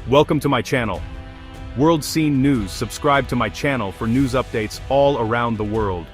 Welcome to my channel. World Scene News. Subscribe to my channel for news updates all around the world.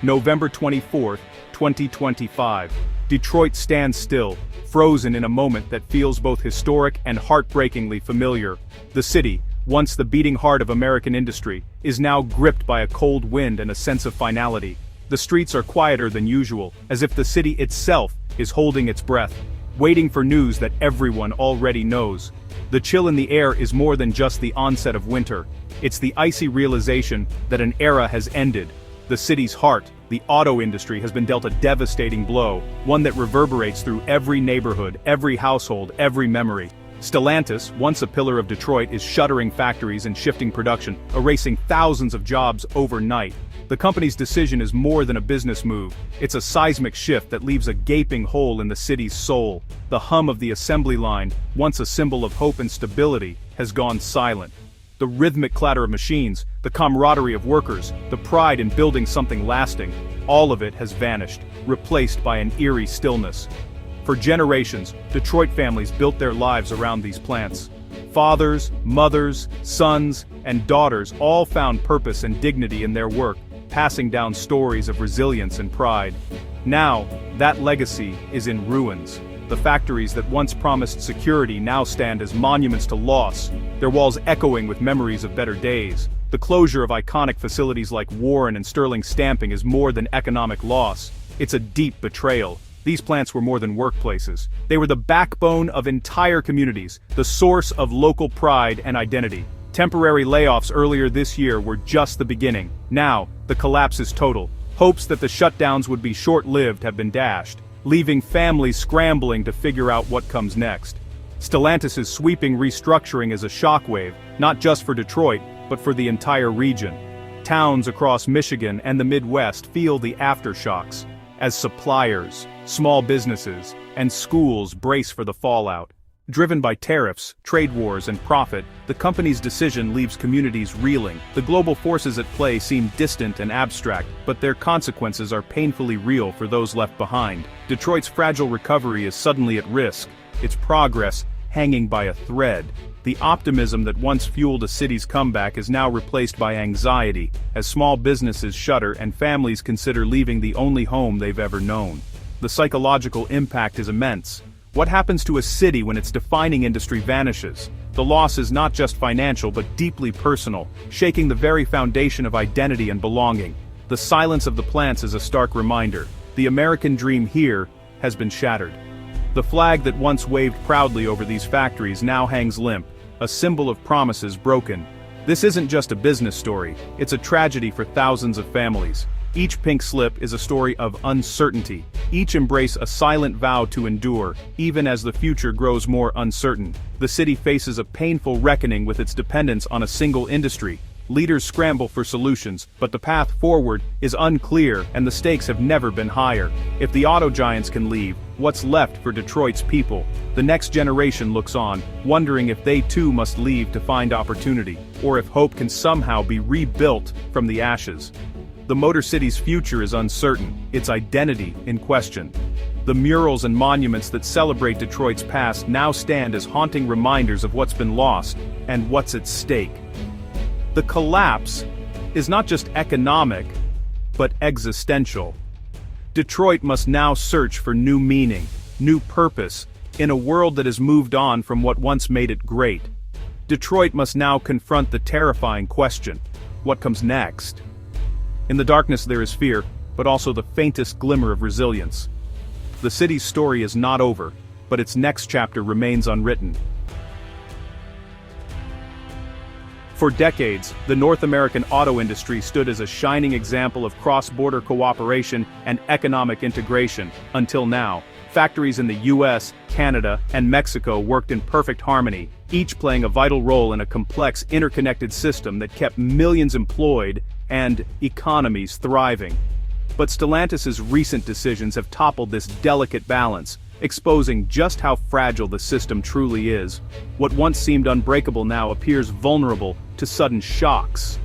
November 24, 2025. Detroit stands still, frozen in a moment that feels both historic and heartbreakingly familiar. The city, once the beating heart of American industry, is now gripped by a cold wind and a sense of finality. The streets are quieter than usual, as if the city itself is holding its breath, waiting for news that everyone already knows. The chill in the air is more than just the onset of winter. It's the icy realization that an era has ended. The city's heart, the auto industry, has been dealt a devastating blow, one that reverberates through every neighborhood, every household, every memory. Stellantis, once a pillar of Detroit, is shuttering factories and shifting production, erasing thousands of jobs overnight. The company's decision is more than a business move. It's a seismic shift that leaves a gaping hole in the city's soul. The hum of the assembly line, once a symbol of hope and stability, has gone silent. The rhythmic clatter of machines, the camaraderie of workers, the pride in building something lasting, all of it has vanished, replaced by an eerie stillness. For generations, Detroit families built their lives around these plants. Fathers, mothers, sons, and daughters all found purpose and dignity in their work, passing down stories of resilience and pride. Now, that legacy is in ruins. The factories that once promised security now stand as monuments to loss, their walls echoing with memories of better days. The closure of iconic facilities like Warren and Sterling Stamping is more than economic loss. It's a deep betrayal. These plants were more than workplaces. They were the backbone of entire communities, the source of local pride and identity. Temporary layoffs earlier this year were just the beginning. Now, the collapse is total. Hopes that the shutdowns would be short-lived have been dashed, leaving families scrambling to figure out what comes next. Stellantis' sweeping restructuring is a shockwave, not just for Detroit, but for the entire region. Towns across Michigan and the Midwest feel the aftershocks, as suppliers, small businesses, and schools brace for the fallout. Driven by tariffs, trade wars, and profit, the company's decision leaves communities reeling. The global forces at play seem distant and abstract, but their consequences are painfully real for those left behind. Detroit's fragile recovery is suddenly at risk, its progress hanging by a thread. The optimism that once fueled a city's comeback is now replaced by anxiety, as small businesses shutter and families consider leaving the only home they've ever known. The psychological impact is immense. What happens to a city when its defining industry vanishes? The loss is not just financial but deeply personal, shaking the very foundation of identity and belonging. The silence of the plants is a stark reminder. The American dream here has been shattered. The flag that once waved proudly over these factories now hangs limp, a symbol of promises broken. This isn't just a business story, it's a tragedy for thousands of families. Each pink slip is a story of uncertainty. Each embrace a silent vow to endure, even as the future grows more uncertain. The city faces a painful reckoning with its dependence on a single industry. Leaders scramble for solutions, but the path forward is unclear and the stakes have never been higher. If the auto giants can leave, what's left for Detroit's people? The next generation looks on, wondering if they too must leave to find opportunity, or if hope can somehow be rebuilt from the ashes. The Motor City's future is uncertain, its identity in question. The murals and monuments that celebrate Detroit's past now stand as haunting reminders of what's been lost and what's at stake. The collapse is not just economic, but existential. Detroit must now search for new meaning, new purpose, in a world that has moved on from what once made it great. Detroit must now confront the terrifying question: what comes next? In the darkness there is fear, but also the faintest glimmer of resilience. The city's story is not over, but its next chapter remains unwritten. For decades, the North American auto industry stood as a shining example of cross-border cooperation and economic integration, until now. Factories in the US, Canada, and Mexico worked in perfect harmony, each playing a vital role in a complex, interconnected system that kept millions employed and economies thriving. But Stellantis' recent decisions have toppled this delicate balance, exposing just how fragile the system truly is. What once seemed unbreakable now appears vulnerable to sudden shocks.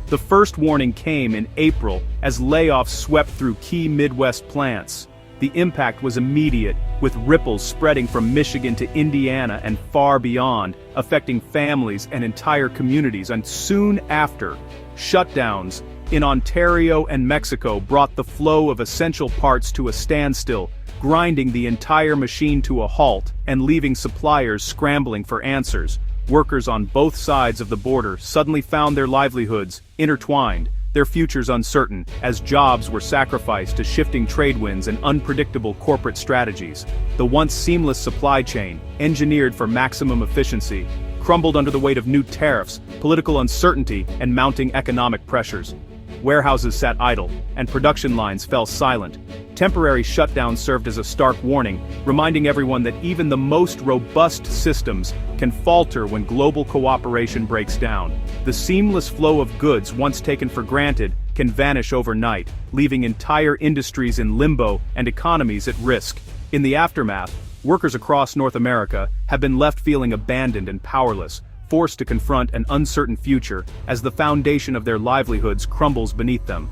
The first warning came in April as layoffs swept through key Midwest plants. The impact was immediate, with ripples spreading from Michigan to Indiana and far beyond, affecting families and entire communities. And soon after, shutdowns in Ontario and Mexico brought the flow of essential parts to a standstill, grinding the entire machine to a halt and leaving suppliers scrambling for answers. Workers on both sides of the border suddenly found their livelihoods intertwined, their futures uncertain, as jobs were sacrificed to shifting trade winds and unpredictable corporate strategies. The once seamless supply chain, engineered for maximum efficiency, crumbled under the weight of new tariffs, political uncertainty, and mounting economic pressures. Warehouses sat idle, and production lines fell silent. Temporary shutdowns served as a stark warning, reminding everyone that even the most robust systems can falter when global cooperation breaks down. The seamless flow of goods once taken for granted can vanish overnight, leaving entire industries in limbo and economies at risk. In the aftermath, workers across North America have been left feeling abandoned and powerless, forced to confront an uncertain future as the foundation of their livelihoods crumbles beneath them.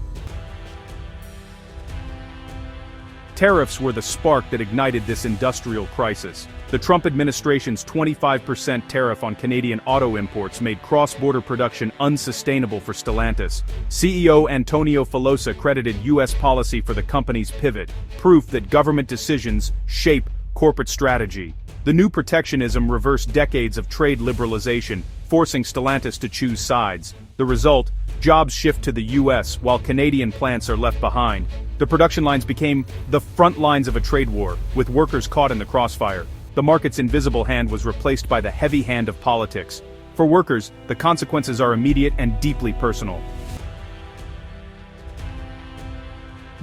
Tariffs were the spark that ignited this industrial crisis. The Trump administration's 25% tariff on Canadian auto imports made cross-border production unsustainable for Stellantis. CEO Antonio Filosa credited U.S. policy for the company's pivot, proof that government decisions shape corporate strategy. The new protectionism reversed decades of trade liberalization, forcing Stellantis to choose sides. The result: jobs shift to the U.S. while Canadian plants are left behind. The production lines became the front lines of a trade war, with workers caught in the crossfire. The market's invisible hand was replaced by the heavy hand of politics. For workers, the consequences are immediate and deeply personal.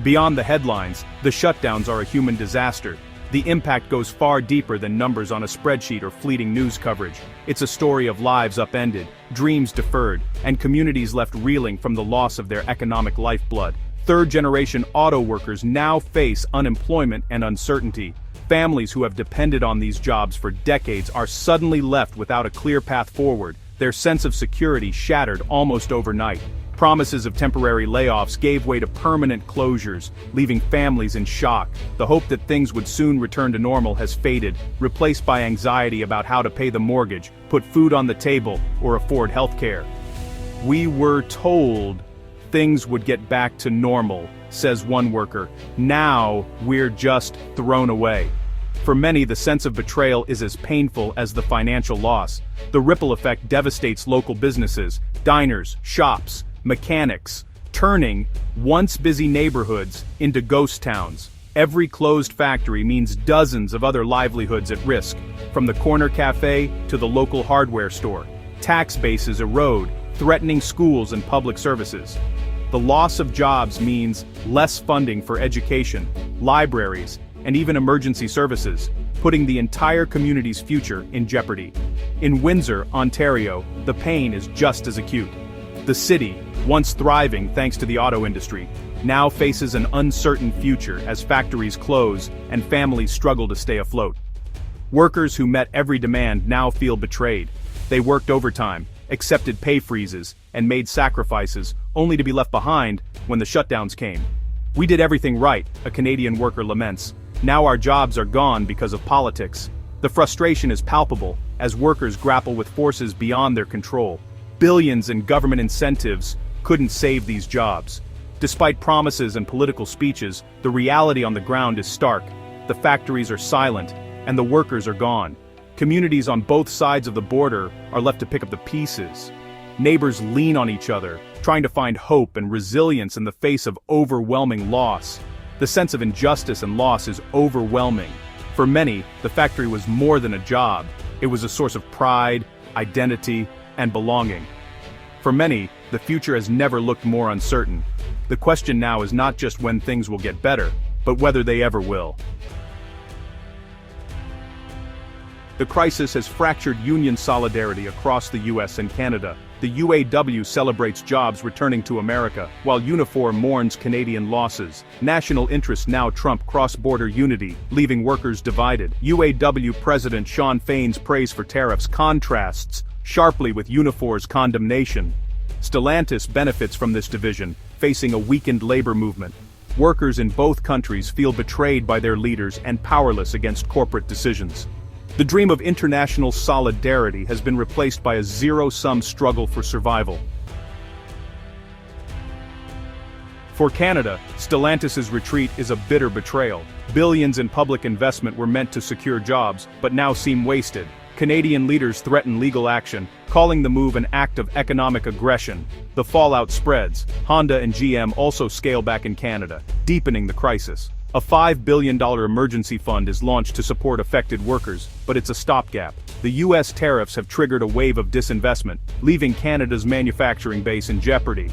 Beyond the headlines, the shutdowns are a human disaster. The impact goes far deeper than numbers on a spreadsheet or fleeting news coverage. It's a story of lives upended, dreams deferred, and communities left reeling from the loss of their economic lifeblood. Third-generation auto workers now face unemployment and uncertainty. Families who have depended on these jobs for decades are suddenly left without a clear path forward, their sense of security shattered almost overnight. Promises of temporary layoffs gave way to permanent closures, leaving families in shock. The hope that things would soon return to normal has faded, replaced by anxiety about how to pay the mortgage, put food on the table, or afford healthcare. "We were told things would get back to normal," says one worker. "Now, we're just thrown away." For many, the sense of betrayal is as painful as the financial loss. The ripple effect devastates local businesses, diners, shops, mechanics, turning once busy neighborhoods into ghost towns. Every closed factory means dozens of other livelihoods at risk, from the corner cafe to the local hardware store. Tax bases erode, threatening schools and public services. The loss of jobs means less funding for education, libraries, and even emergency services, putting the entire community's future in jeopardy. In Windsor, Ontario, the pain is just as acute. The city, once thriving thanks to the auto industry, now faces an uncertain future as factories close and families struggle to stay afloat. Workers who met every demand now feel betrayed. They worked overtime, accepted pay freezes, and made sacrifices, only to be left behind when the shutdowns came. "We did everything right," a Canadian worker laments. "Now our jobs are gone because of politics." The frustration is palpable as workers grapple with forces beyond their control. Billions in government incentives couldn't save these jobs. Despite promises and political speeches, the reality on the ground is stark. The factories are silent, and the workers are gone. Communities on both sides of the border are left to pick up the pieces. Neighbors lean on each other, trying to find hope and resilience in the face of overwhelming loss. The sense of injustice and loss is overwhelming. For many, the factory was more than a job. It was a source of pride, identity, and belonging. For many, the future has never looked more uncertain. The question now is not just when things will get better, but whether they ever will. The crisis has fractured union solidarity across the US and Canada. The UAW celebrates jobs returning to America, while Unifor mourns Canadian losses. National interests now trump cross-border unity, leaving workers divided. UAW President Shawn Fain's praise for tariffs contrasts sharply with Unifor's condemnation. Stellantis benefits from this division, facing a weakened labor movement. workers in both countries feel betrayed by their leaders and powerless against corporate decisions. The dream of international solidarity has been replaced by a zero-sum struggle for survival. For Canada, Stellantis' retreat is a bitter betrayal. Billions in public investment were meant to secure jobs, but now seem wasted. Canadian leaders threaten legal action, calling the move an act of economic aggression. The fallout spreads. Honda and GM also scale back in Canada, deepening the crisis. A $5 billion emergency fund is launched to support affected workers, but it's a stopgap. The US tariffs have triggered a wave of disinvestment, leaving Canada's manufacturing base in jeopardy.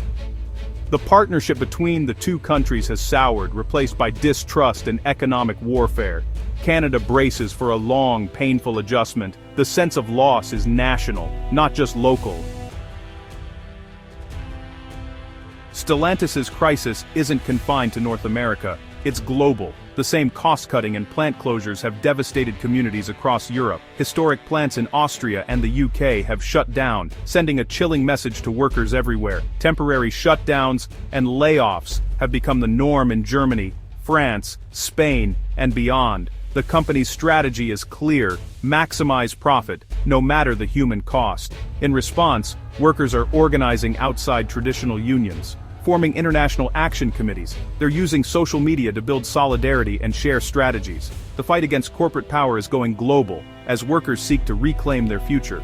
The partnership between the two countries has soured, replaced by distrust and economic warfare. Canada braces for a long, painful adjustment. The sense of loss is national, not just local. Stellantis' crisis isn't confined to North America. It's global. The same cost-cutting and plant closures have devastated communities across Europe. Historic plants in Austria and the UK have shut down, sending a chilling message to workers everywhere. Temporary shutdowns and layoffs have become the norm in Germany, France, Spain, and beyond. The company's strategy is clear: maximize profit, no matter the human cost. In response, workers are organizing outside traditional unions, forming international action committees. They're using social media to build solidarity and share strategies. The fight against corporate power is going global, as workers seek to reclaim their future.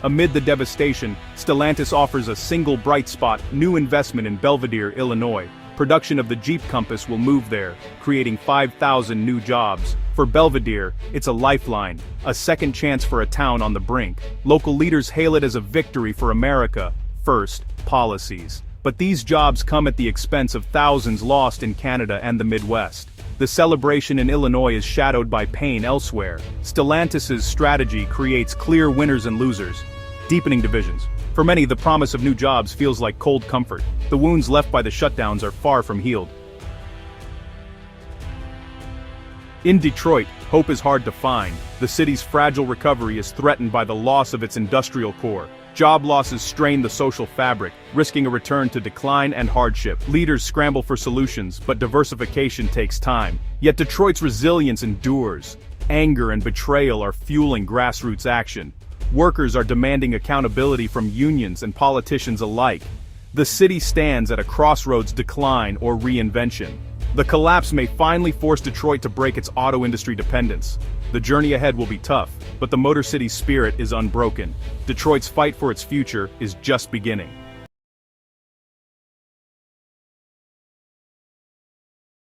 Amid the devastation, Stellantis offers a single bright spot: new investment in Belvidere, Illinois. Production of the Jeep Compass will move there, creating 5,000 new jobs. For Belvidere, it's a lifeline, a second chance for a town on the brink. Local leaders hail it as a victory for America First policies. But these jobs come at the expense of thousands lost in Canada and the Midwest. The celebration in Illinois is shadowed by pain elsewhere. Stellantis' strategy creates clear winners and losers, deepening divisions. For many, the promise of new jobs feels like cold comfort. The wounds left by the shutdowns are far from healed. In Detroit, hope is hard to find. The city's fragile recovery is threatened by the loss of its industrial core. Job losses strain the social fabric, risking a return to decline and hardship. Leaders scramble for solutions, but diversification takes time. Yet Detroit's resilience endures. Anger and betrayal are fueling grassroots action. Workers are demanding accountability from unions and politicians alike. The city stands at a crossroads: decline or reinvention. The collapse may finally force Detroit to break its auto industry dependence. The journey ahead will be tough, but the Motor City's spirit is unbroken. Detroit's fight for its future is just beginning.